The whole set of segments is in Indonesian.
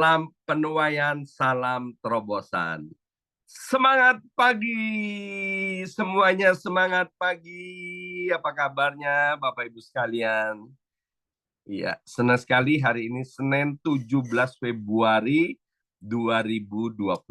Salam penuaian, salam terobosan. Semangat pagi semuanya, semangat pagi. Apa kabarnya Bapak Ibu sekalian? Iya, senang sekali hari ini Senin 17 Februari 2025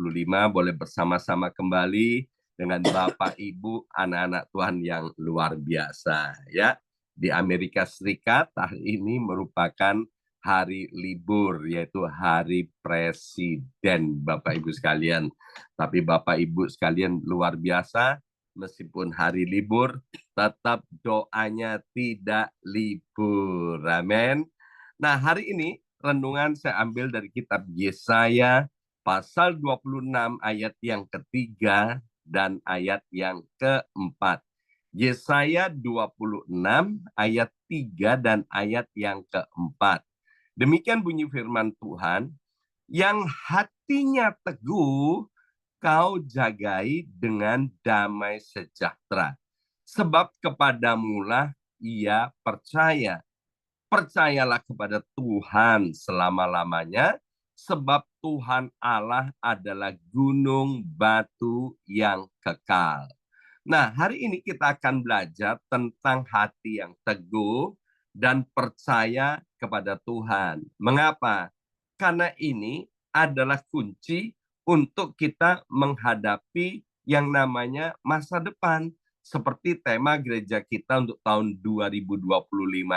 boleh bersama-sama kembali dengan Bapak Ibu anak-anak Tuhan yang luar biasa ya. Di Amerika Serikat hari ini merupakan hari libur yaitu hari Presiden Bapak Ibu sekalian. Tapi Bapak Ibu sekalian luar biasa meskipun hari libur tetap doanya tidak libur. Amin. Nah, hari ini renungan saya ambil dari kitab Yesaya pasal 26 ayat yang ketiga dan ayat yang keempat. Yesaya 26 ayat 3 dan ayat yang keempat. Demikian bunyi firman Tuhan, yang hatinya teguh kau jagai dengan damai sejahtera. Sebab kepadamulah ia percaya. Percayalah kepada Tuhan selama-lamanya, sebab Tuhan Allah adalah gunung batu yang kekal. Nah, hari ini kita akan belajar tentang hati yang teguh dan percaya kepada Tuhan. Mengapa? Karena ini adalah kunci untuk kita menghadapi yang namanya masa depan. Seperti tema gereja kita untuk tahun 2025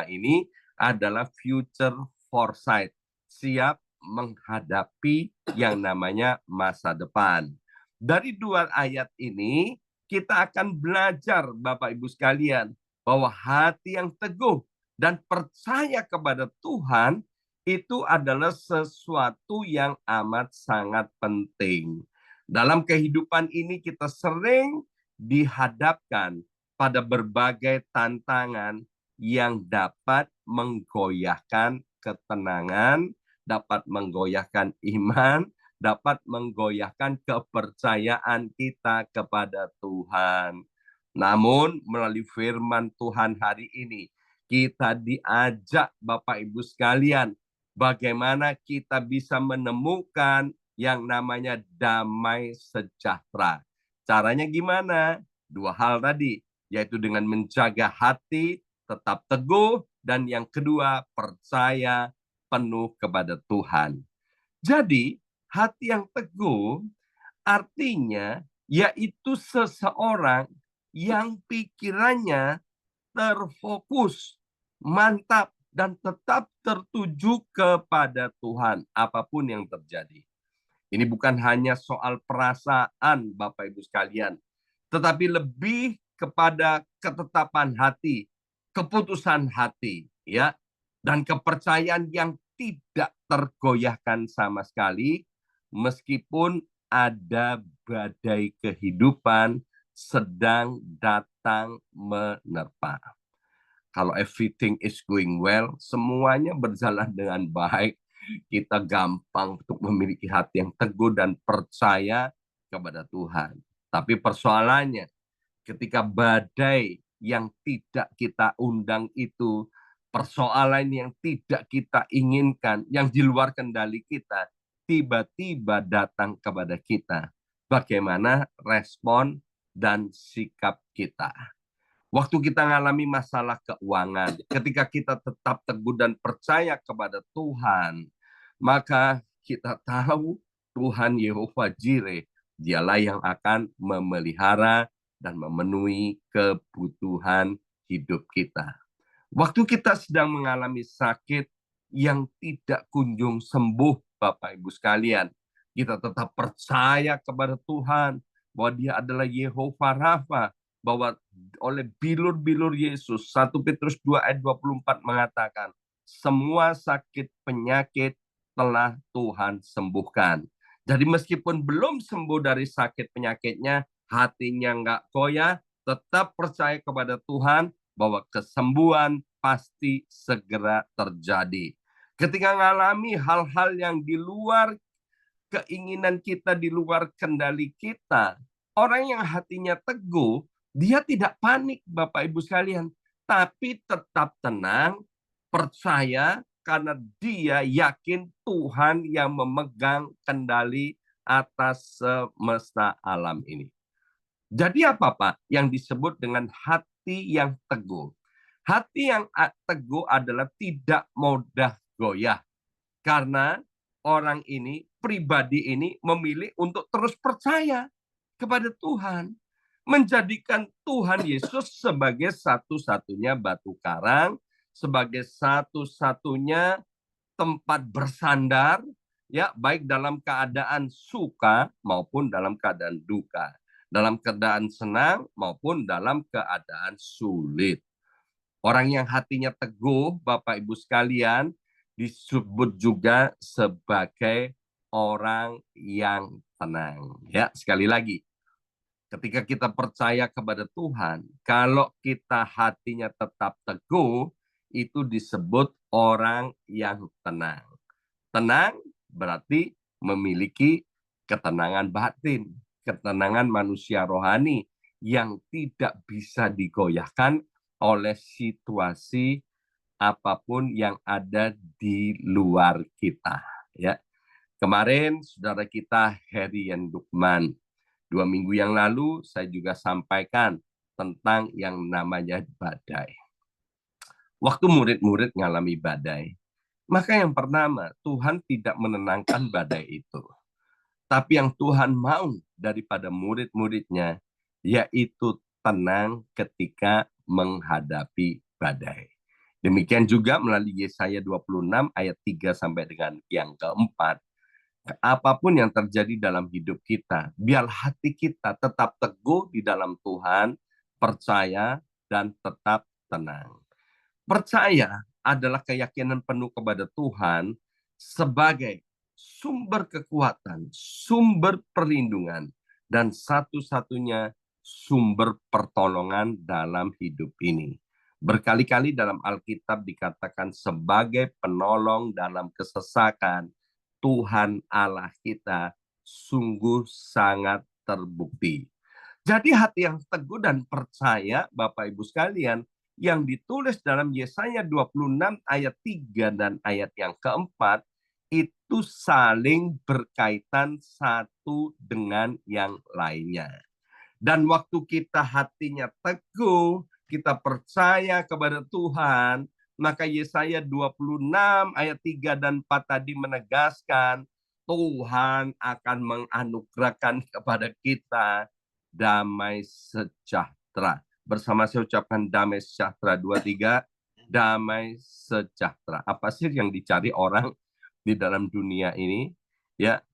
ini adalah future foresight, siap menghadapi yang namanya masa depan. Dari dua ayat ini kita akan belajar Bapak Ibu sekalian bahwa hati yang teguh dan percaya kepada Tuhan itu adalah sesuatu yang amat sangat penting. Dalam kehidupan ini kita sering dihadapkan pada berbagai tantangan yang dapat menggoyahkan ketenangan, dapat menggoyahkan iman, dapat menggoyahkan kepercayaan kita kepada Tuhan. Namun melalui firman Tuhan hari ini, kita diajak Bapak Ibu sekalian, bagaimana kita bisa menemukan yang namanya damai sejahtera. Caranya gimana? Dua hal tadi, yaitu dengan menjaga hati, tetap teguh, dan yang kedua, percaya penuh kepada Tuhan. Jadi, hati yang teguh artinya yaitu seseorang yang pikirannya terfokus, mantap, dan tetap tertuju kepada Tuhan apapun yang terjadi. Ini bukan hanya soal perasaan Bapak Ibu sekalian, tetapi lebih kepada ketetapan hati, keputusan hati, ya, dan kepercayaan yang tidak tergoyahkan sama sekali, meskipun ada badai kehidupan sedang datang menerpa. Kalau everything is going well, semuanya berjalan dengan baik, kita gampang untuk memiliki hati yang teguh dan percaya kepada Tuhan. Tapi persoalannya, ketika badai yang tidak kita undang itu, persoalan yang tidak kita inginkan, yang di luar kendali kita, tiba-tiba datang kepada kita. Bagaimana respon dan sikap kita? Waktu kita mengalami masalah keuangan, ketika kita tetap teguh dan percaya kepada Tuhan, maka kita tahu Tuhan Yehova Jireh, dialah yang akan memelihara dan memenuhi kebutuhan hidup kita. Waktu kita sedang mengalami sakit yang tidak kunjung sembuh, Bapak Ibu sekalian, kita tetap percaya kepada Tuhan bahwa Dia adalah Yehova Rafa, bahwa oleh bilur-bilur Yesus, 1 Petrus 2 ayat 24 mengatakan, semua sakit penyakit telah Tuhan sembuhkan. Jadi meskipun belum sembuh dari sakit penyakitnya, hatinya nggak goyah, tetap percaya kepada Tuhan bahwa kesembuhan pasti segera terjadi. Ketika mengalami hal-hal yang di luar keinginan kita, di luar kendali kita, orang yang hatinya teguh, dia tidak panik Bapak Ibu sekalian, tapi tetap tenang, percaya, karena dia yakin Tuhan yang memegang kendali atas semesta alam ini. Jadi apa Pak yang disebut dengan hati yang teguh? Hati yang teguh adalah tidak mudah goyah. Karena orang ini, pribadi ini memilih untuk terus percaya kepada Tuhan. Menjadikan Tuhan Yesus sebagai satu-satunya batu karang, sebagai satu-satunya tempat bersandar, ya, baik dalam keadaan suka maupun dalam keadaan duka, dalam keadaan senang maupun dalam keadaan sulit. Orang yang hatinya teguh, Bapak Ibu sekalian, disebut juga sebagai orang yang tenang. Ya, sekali lagi, ketika kita percaya kepada Tuhan, kalau kita hatinya tetap teguh, itu disebut orang yang tenang. Tenang berarti memiliki ketenangan batin, ketenangan manusia rohani yang tidak bisa digoyahkan oleh situasi apapun yang ada di luar kita. Ya, kemarin saudara kita Heri Dukman, 2 minggu yang lalu saya juga sampaikan tentang yang namanya badai. Waktu murid-murid ngalami badai, maka yang pertama, Tuhan tidak menenangkan badai itu. Tapi yang Tuhan mau daripada murid-muridnya, yaitu tenang ketika menghadapi badai. Demikian juga melalui Yesaya 26 ayat 3 sampai dengan yang keempat. Apapun yang terjadi dalam hidup kita, biar hati kita tetap teguh di dalam Tuhan, percaya, dan tetap tenang. Percaya adalah keyakinan penuh kepada Tuhan sebagai sumber kekuatan, sumber perlindungan, dan satu-satunya sumber pertolongan dalam hidup ini. Berkali-kali dalam Alkitab dikatakan sebagai penolong dalam kesesakan, Tuhan Allah kita sungguh sangat terbukti. Jadi hati yang teguh dan percaya, Bapak Ibu sekalian, yang ditulis dalam Yesaya 26 ayat 3 dan ayat yang keempat, itu saling berkaitan satu dengan yang lainnya. Dan waktu kita hatinya teguh, kita percaya kepada Tuhan, maka Yesaya 26 ayat 3 dan 4 tadi menegaskan, Tuhan akan menganugerahkan kepada kita damai sejahtera. Bersama saya ucapkan damai sejahtera. 2, 3, damai sejahtera. Apa sih yang dicari orang di dalam dunia ini? Ya,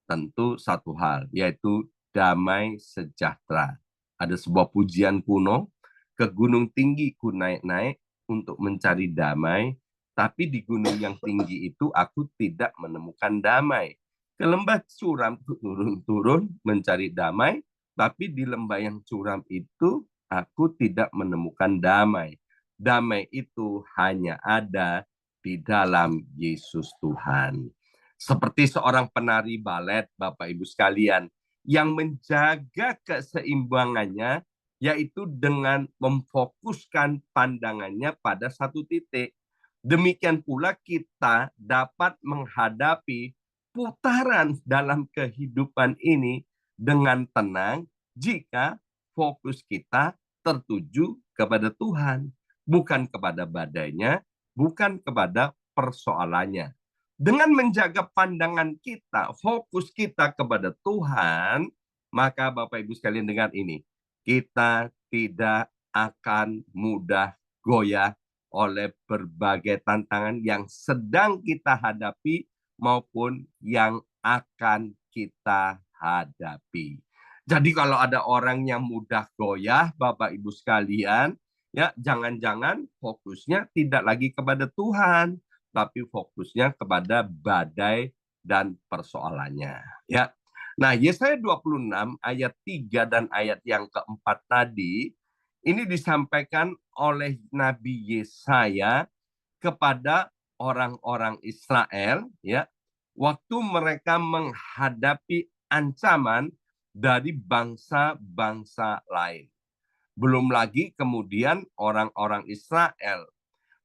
tentu satu hal, yaitu damai sejahtera. Ada sebuah pujian kuno, ke gunung tinggi ku naik-naik untuk mencari damai, tapi di gunung yang tinggi itu aku tidak menemukan damai. Ke lembah curam turun-turun mencari damai, tapi di lembah yang curam itu aku tidak menemukan damai. Damai itu hanya ada di dalam Yesus Tuhan. Seperti seorang penari balet, Bapak Ibu sekalian, yang menjaga keseimbangannya, yaitu dengan memfokuskan pandangannya pada satu titik. Demikian pula kita dapat menghadapi putaran dalam kehidupan ini dengan tenang jika fokus kita tertuju kepada Tuhan, bukan kepada badainya, bukan kepada persoalannya. Dengan menjaga pandangan kita, fokus kita kepada Tuhan, maka Bapak Ibu sekalian dengar ini, kita tidak akan mudah goyah oleh berbagai tantangan yang sedang kita hadapi maupun yang akan kita hadapi. Jadi kalau ada orang yang mudah goyah, Bapak Ibu sekalian, ya jangan-jangan fokusnya tidak lagi kepada Tuhan, tapi fokusnya kepada badai dan persoalannya. Ya. Nah, Yesaya 26 ayat 3 dan ayat yang keempat tadi, ini disampaikan oleh Nabi Yesaya kepada orang-orang Israel, ya, waktu mereka menghadapi ancaman dari bangsa-bangsa lain. Belum lagi kemudian orang-orang Israel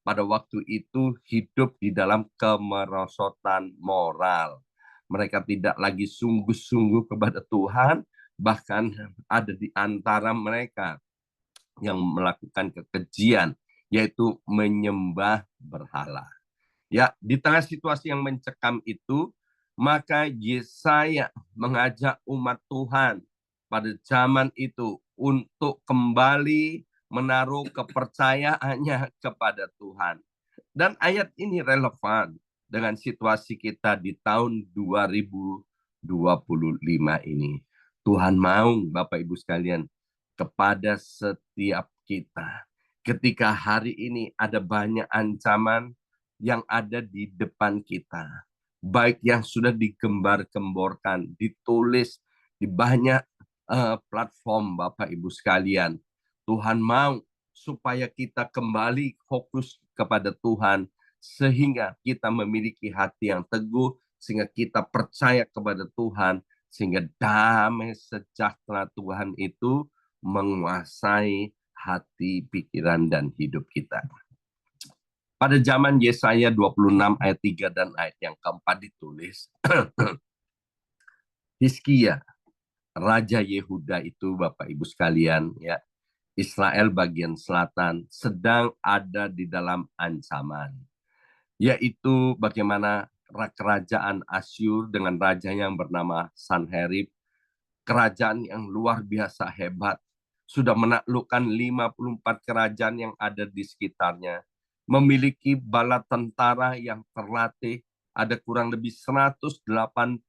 pada waktu itu hidup di dalam kemerosotan moral. Mereka tidak lagi sungguh-sungguh kepada Tuhan, bahkan ada di antara mereka yang melakukan kekejian, yaitu menyembah berhala. Ya, di tengah situasi yang mencekam itu, maka Yesaya mengajak umat Tuhan pada zaman itu untuk kembali menaruh kepercayaannya kepada Tuhan. Dan ayat ini relevan dengan situasi kita di tahun 2025 ini. Tuhan mau, Bapak Ibu sekalian, kepada setiap kita. Ketika hari ini ada banyak ancaman yang ada di depan kita, baik yang sudah digembar-gemborkan, ditulis di banyak platform Bapak Ibu sekalian. Tuhan mau supaya kita kembali fokus kepada Tuhan, sehingga kita memiliki hati yang teguh, sehingga kita percaya kepada Tuhan, sehingga damai sejahtera Tuhan itu menguasai hati, pikiran, dan hidup kita. Pada zaman Yesaya 26 ayat 3 dan ayat yang keempat ditulis, Hizkia, Raja Yehuda itu Bapak Ibu sekalian, ya, Israel bagian selatan sedang ada di dalam ancaman, yaitu bagaimana kerajaan Asyur dengan raja yang bernama Sanherib, kerajaan yang luar biasa hebat, sudah menaklukkan 54 kerajaan yang ada di sekitarnya, memiliki bala tentara yang terlatih, ada kurang lebih 185.000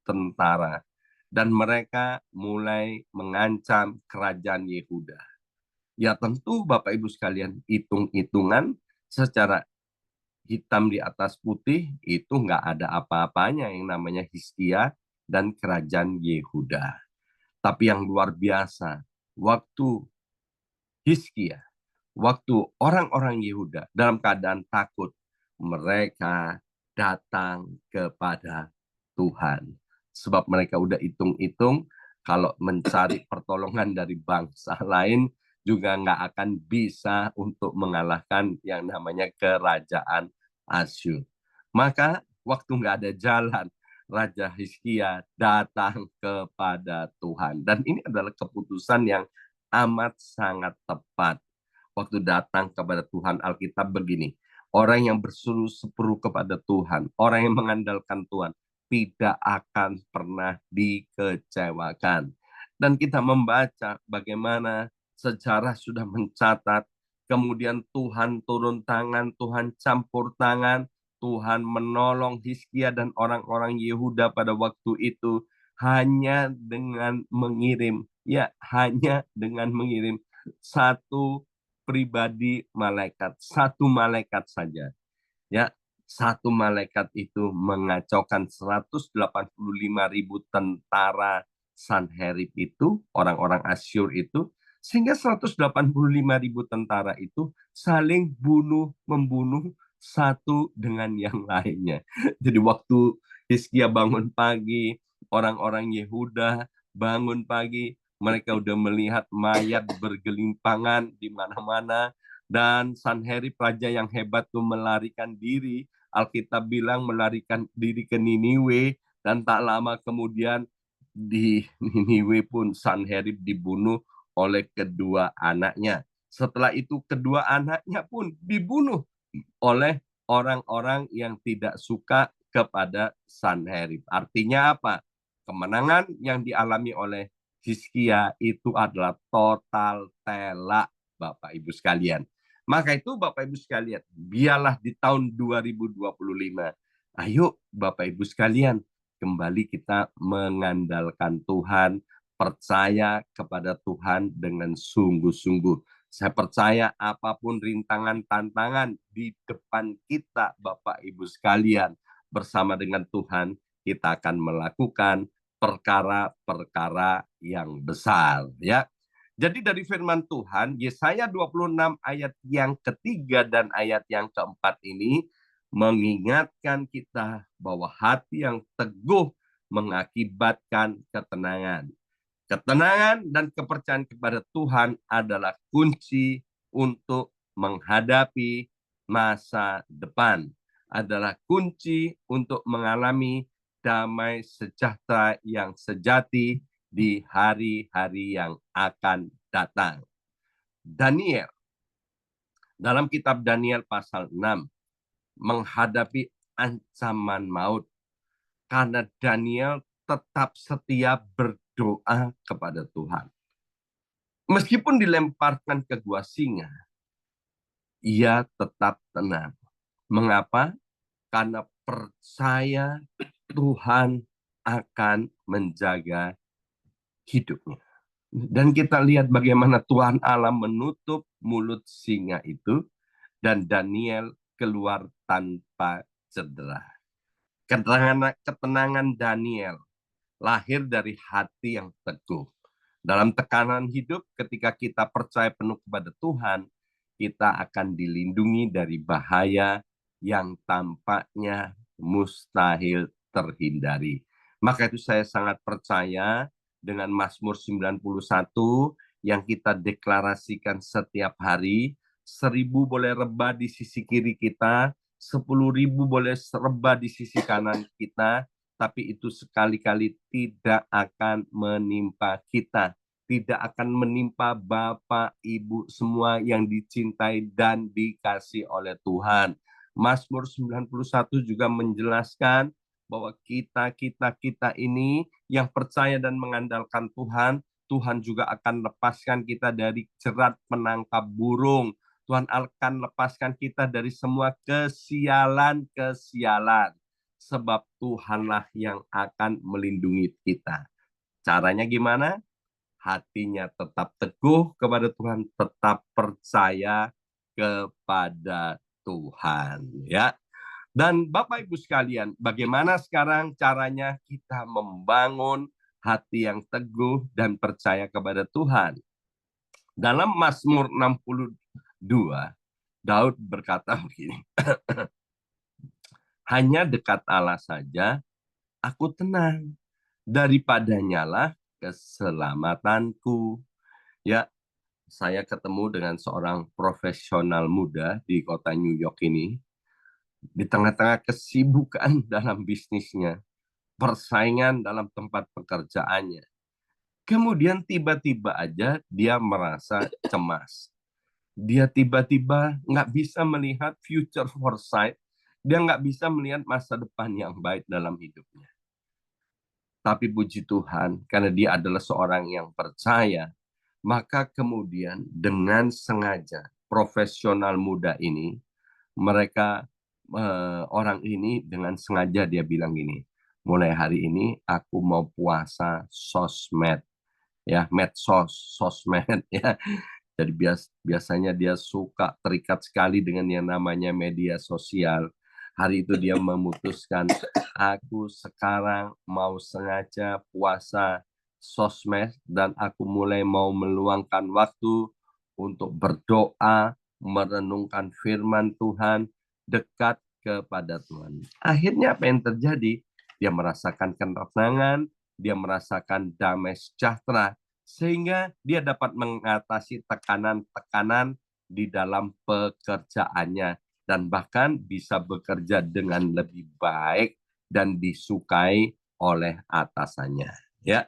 tentara, dan mereka mulai mengancam kerajaan Yehuda. Ya tentu Bapak Ibu sekalian, hitung-hitungan secara hitam di atas putih itu nggak ada apa-apanya yang namanya Hizkia dan kerajaan Yehuda. Tapi yang luar biasa, waktu Hizkia, waktu orang-orang Yehuda dalam keadaan takut, mereka datang kepada Tuhan. Sebab mereka udah hitung-hitung, kalau mencari pertolongan dari bangsa lain, juga nggak akan bisa untuk mengalahkan yang namanya kerajaan Asyur. Maka waktu nggak ada jalan, Raja Hizkia datang kepada Tuhan. Dan ini adalah keputusan yang amat sangat tepat. Waktu datang kepada Tuhan, Alkitab begini, orang yang bersungguh-sungguh kepada Tuhan, orang yang mengandalkan Tuhan, tidak akan pernah dikecewakan. Dan kita membaca bagaimana sejarah sudah mencatat, kemudian Tuhan turun tangan, Tuhan campur tangan, Tuhan menolong Hizkia dan orang-orang Yehuda pada waktu itu hanya dengan mengirim, ya hanya dengan mengirim satu pribadi malaikat, satu malaikat saja. Ya, satu malaikat itu mengacaukan 185.000 tentara Sanherib itu, orang-orang Asyur itu, sehingga 185.000 tentara itu saling bunuh-membunuh satu dengan yang lainnya. Jadi waktu Hizkia bangun pagi, orang-orang Yehuda bangun pagi, mereka udah melihat mayat bergelimpangan di mana-mana, dan Sanherib raja yang hebat tuh melarikan diri. Alkitab bilang melarikan diri ke Niniwe, dan tak lama kemudian di Niniwe pun Sanherib dibunuh oleh kedua anaknya. Setelah itu kedua anaknya pun dibunuh oleh orang-orang yang tidak suka kepada Sanherib. Artinya apa? Kemenangan yang dialami oleh Hizkia itu adalah total telak, Bapak Ibu sekalian. Maka itu Bapak Ibu sekalian, biarlah di tahun 2025, ayo Bapak Ibu sekalian, kembali kita mengandalkan Tuhan, percaya kepada Tuhan dengan sungguh-sungguh. Saya percaya apapun rintangan, tantangan di depan kita, Bapak Ibu sekalian, bersama dengan Tuhan, kita akan melakukan perkara-perkara yang besar. Ya. Jadi dari firman Tuhan, Yesaya 26 ayat yang ketiga dan ayat yang keempat ini mengingatkan kita bahwa hati yang teguh mengakibatkan ketenangan. Ketenangan dan kepercayaan kepada Tuhan adalah kunci untuk menghadapi masa depan, adalah kunci untuk mengalami damai sejahtera yang sejati di hari-hari yang akan datang. Daniel, dalam kitab Daniel pasal 6, menghadapi ancaman maut karena Daniel tetap setia berdoa kepada Tuhan. Meskipun dilemparkan ke gua singa, ia tetap tenang. Mengapa? Karena percaya Tuhan akan menjaga hidupnya. Dan kita lihat bagaimana Tuhan Allah menutup mulut singa itu, dan Daniel keluar tanpa cedera. Ketenangan Daniel lahir dari hati yang teguh. Dalam tekanan hidup, ketika kita percaya penuh kepada Tuhan, kita akan dilindungi dari bahaya yang tampaknya mustahil terhindari. Maka itu saya sangat percaya dengan Mazmur 91 yang kita deklarasikan setiap hari. 1.000 boleh rebah di sisi kiri kita, 10.000 boleh rebah di sisi kanan kita, tapi itu sekali-kali tidak akan menimpa kita. Tidak akan menimpa Bapak, Ibu semua yang dicintai dan dikasih oleh Tuhan. Mazmur 91 juga menjelaskan bahwa kita ini yang percaya dan mengandalkan Tuhan, Tuhan juga akan lepaskan kita dari jerat penangkap burung. Tuhan akan lepaskan kita dari semua kesialan-kesialan. Sebab Tuhanlah yang akan melindungi kita. Caranya gimana? Hatinya tetap teguh kepada Tuhan, tetap percaya kepada Tuhan. Ya. Dan Bapak Ibu sekalian, bagaimana sekarang caranya kita membangun hati yang teguh dan percaya kepada Tuhan? Dalam Mazmur 62, Daud berkata begini, hanya dekat Allah saja aku tenang, daripadanya lah keselamatanku. Ya, saya ketemu dengan seorang profesional muda di kota New York ini, di tengah-tengah kesibukan dalam bisnisnya, persaingan dalam tempat pekerjaannya. Kemudian tiba-tiba aja dia merasa cemas. Dia tiba-tiba nggak bisa melihat future foresight. Dia nggak bisa melihat masa depan yang baik dalam hidupnya. Tapi puji Tuhan, karena dia adalah seorang yang percaya, maka kemudian dengan sengaja profesional muda ini, mereka orang ini dengan sengaja dia bilang gini, mulai hari ini aku mau puasa sosmed, ya medsos, sosmed ya. Jadi biasanya dia suka terikat sekali dengan yang namanya media sosial. Hari itu dia memutuskan, aku sekarang mau sengaja puasa sosmed dan aku mulai mau meluangkan waktu untuk berdoa, merenungkan firman Tuhan, dekat kepada Tuhan. Akhirnya apa yang terjadi? Dia merasakan ketenangan, dia merasakan damai sejahtera, sehingga dia dapat mengatasi tekanan-tekanan di dalam pekerjaannya dan bahkan bisa bekerja dengan lebih baik dan disukai oleh atasannya. Ya,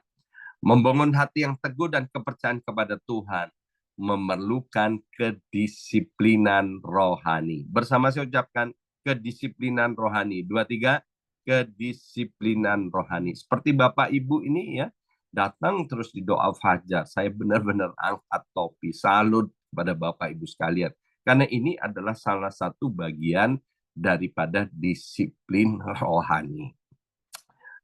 membangun hati yang teguh dan kepercayaan kepada Tuhan memerlukan kedisiplinan rohani. Bersama saya ucapkan kedisiplinan rohani. 2, 3, kedisiplinan rohani. Seperti Bapak Ibu ini ya, datang terus di doa fajar. Saya benar-benar angkat topi, salut pada Bapak Ibu sekalian. Karena ini adalah salah satu bagian daripada disiplin rohani.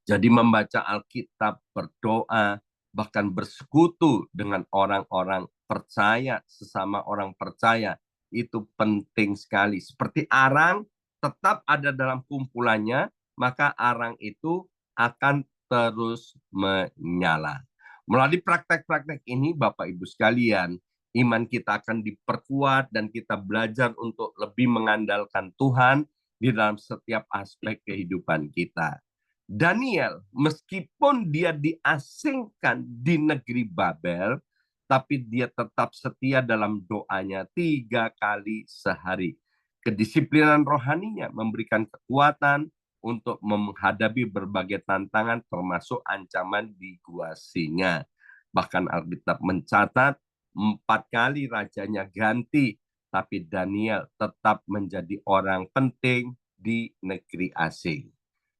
Jadi membaca Alkitab, berdoa, bahkan bersekutu dengan orang-orang percaya, sesama orang percaya, itu penting sekali. Seperti arang tetap ada dalam kumpulannya, maka arang itu akan terus menyala. Melalui praktek-praktek ini, Bapak Ibu sekalian, iman kita akan diperkuat dan kita belajar untuk lebih mengandalkan Tuhan di dalam setiap aspek kehidupan kita. Daniel, meskipun dia diasingkan di negeri Babel, tapi dia tetap setia dalam doanya 3 kali sehari. Kedisiplinan rohaninya memberikan kekuatan untuk menghadapi berbagai tantangan termasuk ancaman di gua singa. Bahkan Alkitab mencatat 4 kali rajanya ganti, tapi Daniel tetap menjadi orang penting di negeri asing.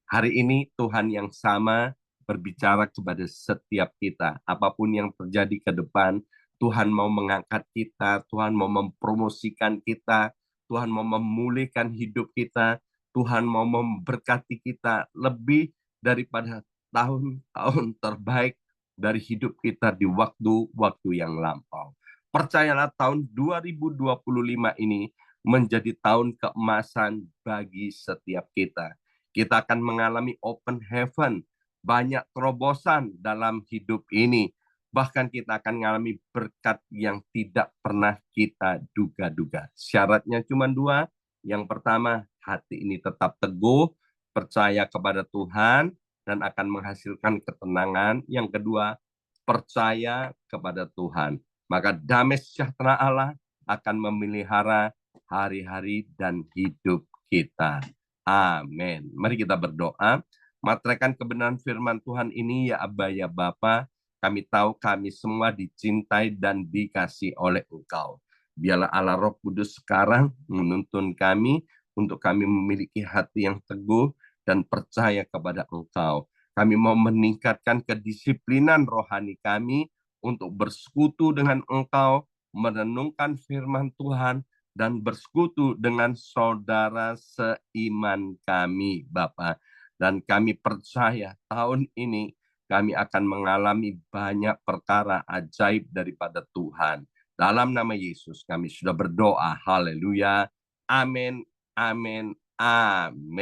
Hari ini Tuhan yang sama berbicara kepada setiap kita. Apapun yang terjadi ke depan, Tuhan mau mengangkat kita, Tuhan mau mempromosikan kita, Tuhan mau memulihkan hidup kita, Tuhan mau memberkati kita lebih daripada tahun-tahun terbaik dari hidup kita di waktu-waktu yang lampau. Percayalah tahun 2025 ini menjadi tahun keemasan bagi setiap kita. Kita akan mengalami open heaven, banyak terobosan dalam hidup ini. Bahkan kita akan mengalami berkat yang tidak pernah kita duga-duga. Syaratnya cuma 2. Yang pertama, hati ini tetap teguh, percaya kepada Tuhan, dan akan menghasilkan ketenangan. Yang kedua, percaya kepada Tuhan. Maka damai sejahtera Allah akan memelihara hari-hari dan hidup kita. Amin. Mari kita berdoa. Materaikan kebenaran firman Tuhan ini, ya Aba, ya Bapa, kami tahu kami semua dicintai dan dikasih oleh Engkau. Biarlah Allah Roh Kudus sekarang menuntun kami untuk kami memiliki hati yang teguh dan percaya kepada Engkau. Kami mau meningkatkan kedisiplinan rohani kami untuk bersekutu dengan Engkau, merenungkan firman Tuhan, dan bersekutu dengan saudara seiman kami, Bapa. Dan kami percaya tahun ini kami akan mengalami banyak perkara ajaib daripada Tuhan. Dalam nama Yesus kami sudah berdoa. Haleluya. Amin. Amin. Amin.